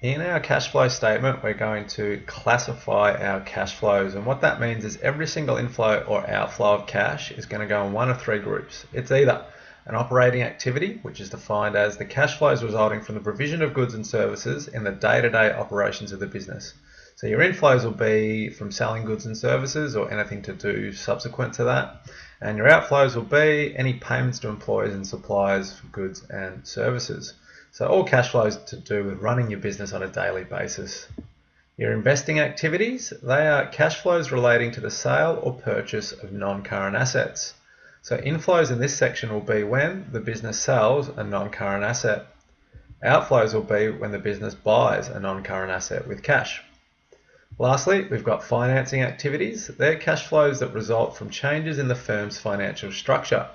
In our cash flow statement, we're going to classify our cash flows. And what that means is every single inflow or outflow of cash is going to go in one of three groups. It's either an operating activity, which is defined as the cash flows resulting from the provision of goods and services in the day-to-day operations of the business. So your inflows will be from selling goods and services or anything to do subsequent to that. And your outflows will be any payments to employees and suppliers for goods and services. So all cash flows to do with running your business on a daily basis. Your investing activities, they are cash flows relating to the sale or purchase of non-current assets. So inflows in this section will be when the business sells a non-current asset. Outflows will be when the business buys a non-current asset with cash. Lastly, we've got financing activities. They're cash flows that result from changes in the firm's financial structure.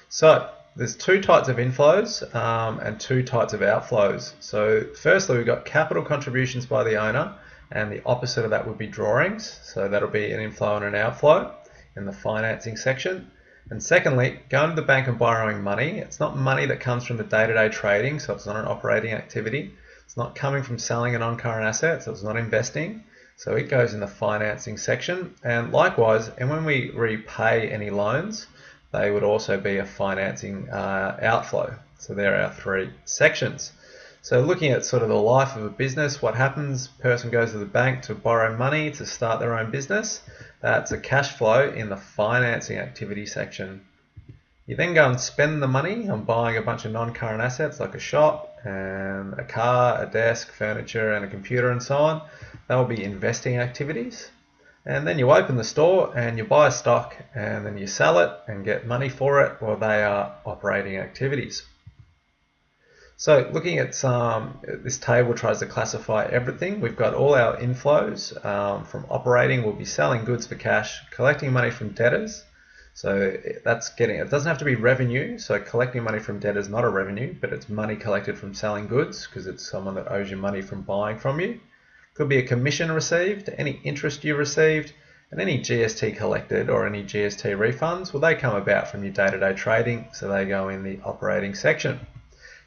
So there's two types of inflows and two types of outflows. So firstly, we've got capital contributions by the owner, and the opposite of that would be drawings. So that'll be an inflow and an outflow in the financing section. And secondly, going to the bank and borrowing money. It's not money that comes from the day-to-day trading, so it's not an operating activity. It's not coming from selling a non-current asset, so it's not investing. So it goes in the financing section. And likewise, and when we repay any loans, they would also be a financing outflow. So there are our three sections. So looking at sort of the life of a business, what happens? Person goes to the bank to borrow money to start their own business. That's a cash flow in the financing activity section. You then go and spend the money on buying a bunch of non-current assets like a shop and a car, a desk, furniture and a computer and so on. That will be investing activities. And then you open the store and you buy a stock and then you sell it and get money for it. Well, they are operating activities. So looking at this table tries to classify everything. We've got all our inflows from operating. We'll be selling goods for cash, collecting money from debtors. So that's it doesn't have to be revenue. So collecting money from debtors is not a revenue, but it's money collected from selling goods because it's someone that owes you money from buying from you. Could be a commission received, any interest you received, and any GST collected or any GST refunds. Well, they come about from your day-to-day trading, so they go in the operating section.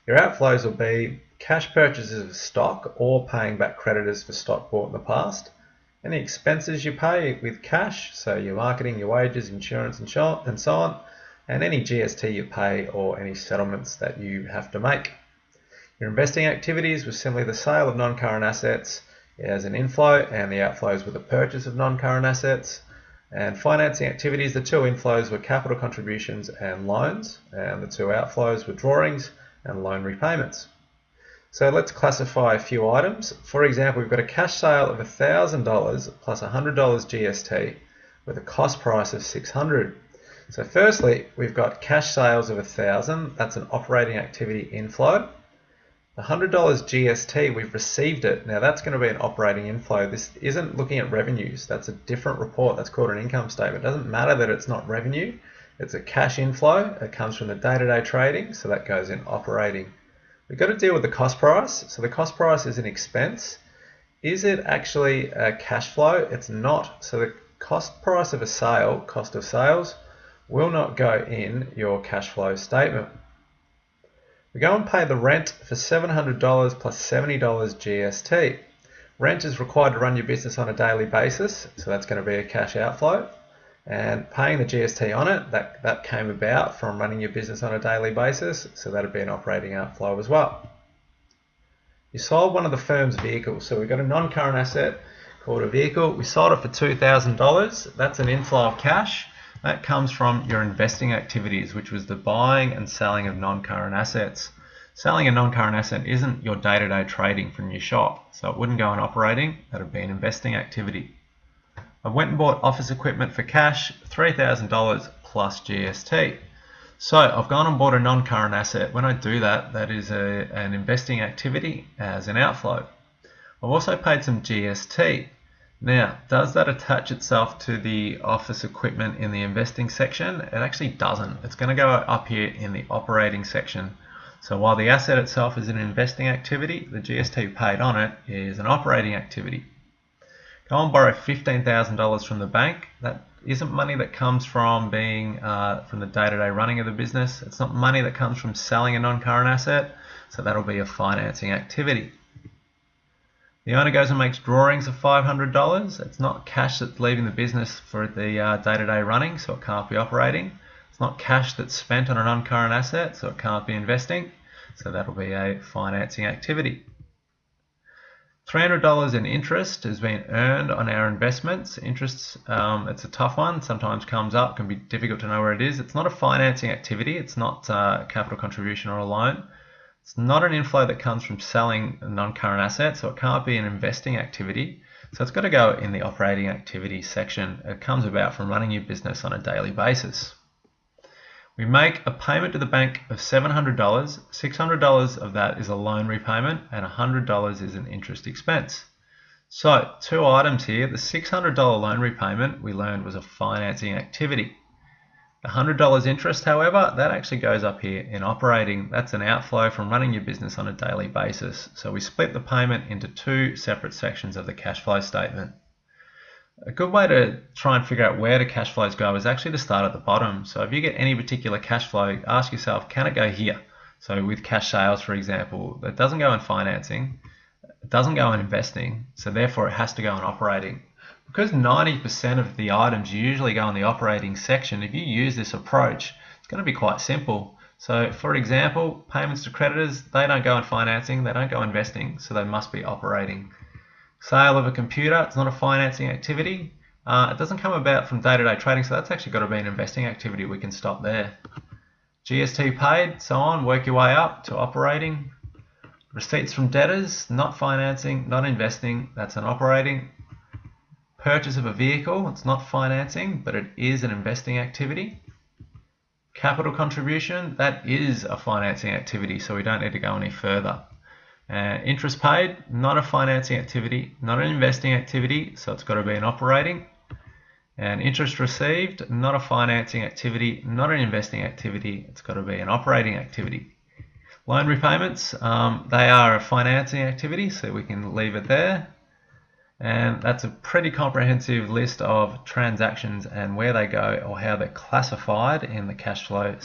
Your outflows will be cash purchases of stock or paying back creditors for stock bought in the past. Any expenses you pay with cash, so your marketing, your wages, insurance, and so on, and any GST you pay or any settlements that you have to make. Your investing activities was simply the sale of non-current assets as an inflow, and the outflows were the purchase of non-current assets. And financing activities, the two inflows were capital contributions and loans, and the two outflows were drawings and loan repayments. So let's classify a few items. For example, we've got a cash sale of $1,000 plus $100 GST with a cost price of $600. So firstly, we've got cash sales of $1,000. That's an operating activity inflow. The $100 GST, we've received it. Now that's going to be an operating inflow. This isn't looking at revenues. That's a different report. That's called an income statement. It doesn't matter that it's not revenue. It's a cash inflow. It comes from the day-to-day trading, so that goes in operating. We've got to deal with the cost price. So the cost price is an expense. Is it actually a cash flow? It's not. So the cost price of a sale, cost of sales, will not go in your cash flow statement. We go and pay the rent for $700 plus $70 GST. Rent is required to run your business on a daily basis, so that's going to be a cash outflow. And paying the GST on it, that came about from running your business on a daily basis, so that would be an operating outflow as well. You sold one of the firm's vehicles, so we've got a non-current asset called a vehicle. We sold it for $2,000. That's an inflow of cash. That comes from your investing activities, which was the buying and selling of non-current assets. Selling a non-current asset isn't your day-to-day trading from your shop, so it wouldn't go in operating. That would be an investing activity. I went and bought office equipment for cash, $3,000 plus GST. So I've gone and bought a non-current asset. When I do that, that is an investing activity as an outflow. I've also paid some GST. Now, does that attach itself to the office equipment in the investing section? It actually doesn't. It's going to go up here in the operating section. So while the asset itself is an investing activity, the GST paid on it is an operating activity. Go and borrow $15,000 from the bank. That isn't money that comes from being from the day-to-day running of the business. It's not money that comes from selling a non-current asset, so that'll be a financing activity. The owner goes and makes drawings of $500. It's not cash that's leaving the business for the day-to-day running, so it can't be operating. It's not cash that's spent on a non-current asset, so it can't be investing. So that'll be a financing activity. $300 in interest has been earned on our investments. Interest, it's a tough one, sometimes comes up, can be difficult to know where it is. It's not a financing activity, it's not a capital contribution or a loan. It's not an inflow that comes from selling a non-current asset, so it can't be an investing activity. So it's got to go in the operating activity section. It comes about from running your business on a daily basis. We make a payment to the bank of $700, $600 of that is a loan repayment, and $100 is an interest expense. So, two items here. The $600 loan repayment we learned was a financing activity. The $100 interest, however, that actually goes up here in operating. That's an outflow from running your business on a daily basis. So we split the payment into two separate sections of the cash flow statement. A good way to try and figure out where the cash flows go is actually to start at the bottom. So if you get any particular cash flow, ask yourself, can it go here? So with cash sales, for example, that doesn't go in financing, it doesn't go in investing, so therefore it has to go in operating. Because 90% of the items usually go in the operating section, if you use this approach, it's going to be quite simple. So for example, payments to creditors, they don't go in financing, they don't go investing, so they must be operating. Sale of a computer, it's not a financing activity. It doesn't come about from day-to-day trading, so that's actually got to be an investing activity. We can stop there. GST paid, so on, work your way up to operating. Receipts from debtors, not financing, not investing, that's an operating. Purchase of a vehicle, it's not financing, but it is an investing activity. Capital contribution, that is a financing activity, so we don't need to go any further. Interest paid, not a financing activity, not an investing activity, so it's got to be an operating. And interest received, not a financing activity, not an investing activity, it's got to be an operating activity. Loan repayments, they are a financing activity, so we can leave it there. And that's a pretty comprehensive list of transactions and where they go or how they're classified in the cash flow